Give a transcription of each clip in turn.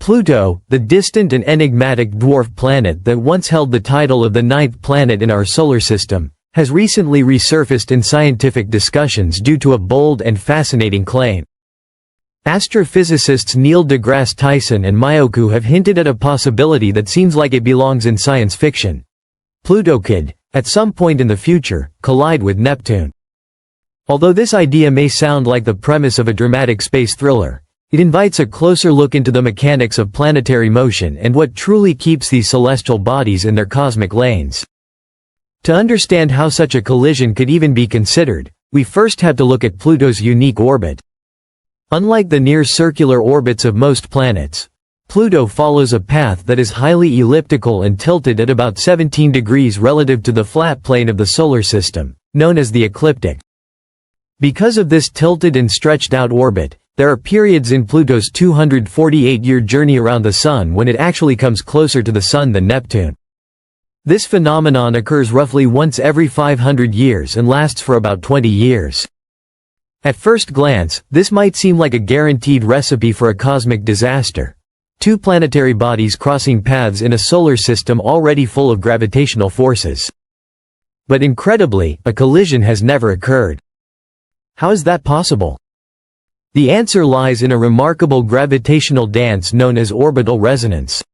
Pluto, the distant and enigmatic dwarf planet that once held the title of the ninth planet in our solar system, has recently resurfaced in scientific discussions due to a bold and fascinating claim. Astrophysicists Neil deGrasse Tyson and Myoku have hinted at a possibility that seems like it belongs in science fiction. Pluto could, at some point in the future, collide with Neptune. Although this idea may sound like the premise of a dramatic space thriller, it invites a closer look into the mechanics of planetary motion and what truly keeps these celestial bodies in their cosmic lanes. To understand how such a collision could even be considered, we first have to look at Pluto's unique orbit. Unlike the near-circular orbits of most planets, Pluto follows a path that is highly elliptical and tilted at about 17 degrees relative to the flat plane of the solar system, known as the ecliptic. Because of this tilted and stretched-out orbit, there are periods in Pluto's 248-year journey around the Sun when it actually comes closer to the Sun than Neptune. This phenomenon occurs roughly once every 500 years and lasts for about 20 years. At first glance, this might seem like a guaranteed recipe for a cosmic disaster. Two planetary bodies crossing paths in a solar system already full of gravitational forces. But incredibly, a collision has never occurred. How is that possible? The answer lies in a remarkable gravitational dance known as orbital resonance.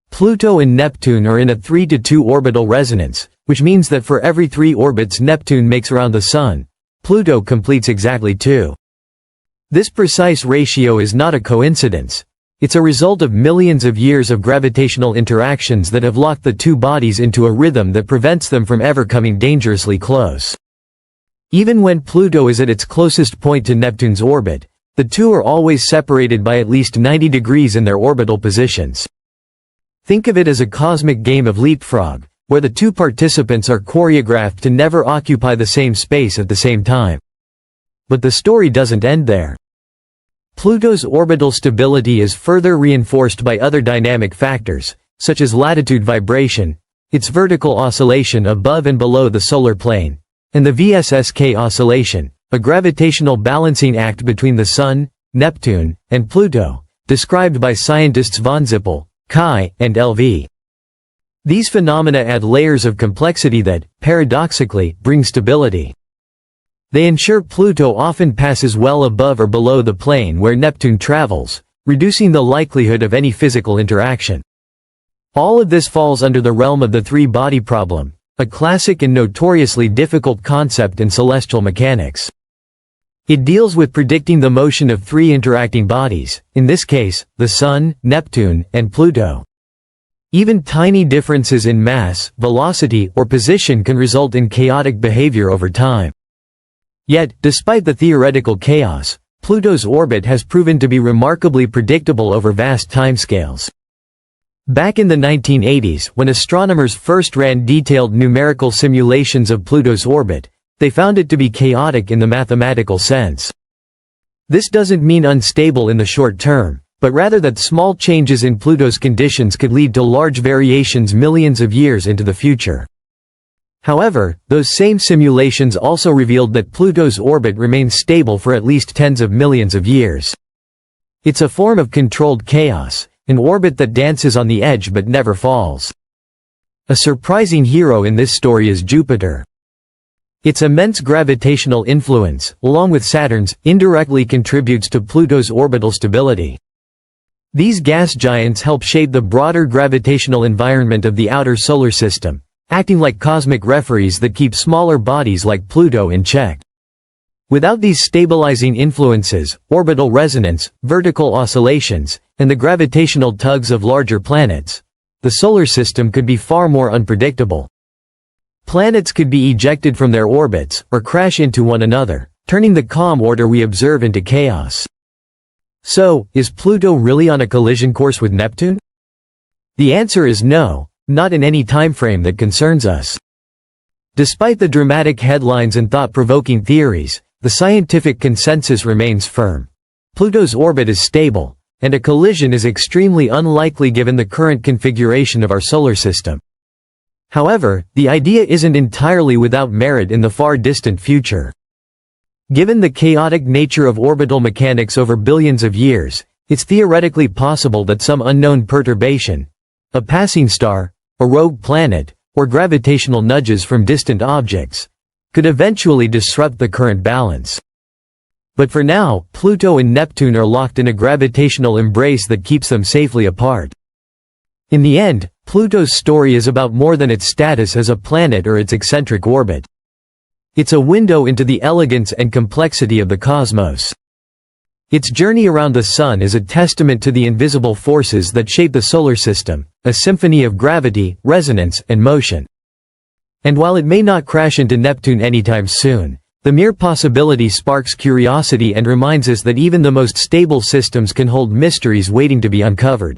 Pluto and Neptune are in a 3-to-2 orbital resonance, which means that for every 3 orbits Neptune makes around the Sun, Pluto completes exactly 2. This precise ratio is not a coincidence. It's a result of millions of years of gravitational interactions that have locked the two bodies into a rhythm that prevents them from ever coming dangerously close. Even when Pluto is at its closest point to Neptune's orbit, the two are always separated by at least 90 degrees in their orbital positions. Think of it as a cosmic game of leapfrog, where the two participants are choreographed to never occupy the same space at the same time. But the story doesn't end there. Pluto's orbital stability is further reinforced by other dynamic factors, such as latitude vibration, its vertical oscillation above and below the solar plane, and the VSSK oscillation, a gravitational balancing act between the Sun, Neptune, and Pluto, described by scientists von Zippel, Chi, and L.V. These phenomena add layers of complexity that, paradoxically, bring stability. They ensure Pluto often passes well above or below the plane where Neptune travels, reducing the likelihood of any physical interaction. All of this falls under the realm of the three-body problem, a classic and notoriously difficult concept in celestial mechanics. It deals with predicting the motion of three interacting bodies, in this case, the Sun, Neptune, and Pluto. Even tiny differences in mass, velocity, or position can result in chaotic behavior over time. Yet, despite the theoretical chaos, Pluto's orbit has proven to be remarkably predictable over vast timescales. Back in the 1980s, when astronomers first ran detailed numerical simulations of Pluto's orbit, they found it to be chaotic in the mathematical sense. This doesn't mean unstable in the short term, but rather that small changes in Pluto's conditions could lead to large variations millions of years into the future. However, those same simulations also revealed that Pluto's orbit remains stable for at least tens of millions of years. It's a form of controlled chaos, an orbit that dances on the edge but never falls. A surprising hero in this story is Jupiter. Its immense gravitational influence, along with Saturn's, indirectly contributes to Pluto's orbital stability. These gas giants help shape the broader gravitational environment of the outer solar system, acting like cosmic referees that keep smaller bodies like Pluto in check. Without these stabilizing influences, orbital resonance, vertical oscillations, and the gravitational tugs of larger planets, the solar system could be far more unpredictable. Planets could be ejected from their orbits, or crash into one another, turning the calm order we observe into chaos. So, is Pluto really on a collision course with Neptune? The answer is no, not in any timeframe that concerns us. Despite the dramatic headlines and thought-provoking theories, the scientific consensus remains firm. Pluto's orbit is stable, and a collision is extremely unlikely given the current configuration of our solar system. However, the idea isn't entirely without merit in the far-distant future. Given the chaotic nature of orbital mechanics over billions of years, It's theoretically possible that some unknown perturbation, a passing star, a rogue planet, or gravitational nudges from distant objects, could eventually disrupt the current balance. But for now, Pluto and Neptune are locked in a gravitational embrace that keeps them safely apart. In the end, Pluto's story is about more than its status as a planet or its eccentric orbit. It's a window into the elegance and complexity of the cosmos. Its journey around the Sun is a testament to the invisible forces that shape the solar system, a symphony of gravity, resonance, and motion. And while it may not crash into Neptune anytime soon, the mere possibility sparks curiosity and reminds us that even the most stable systems can hold mysteries waiting to be uncovered.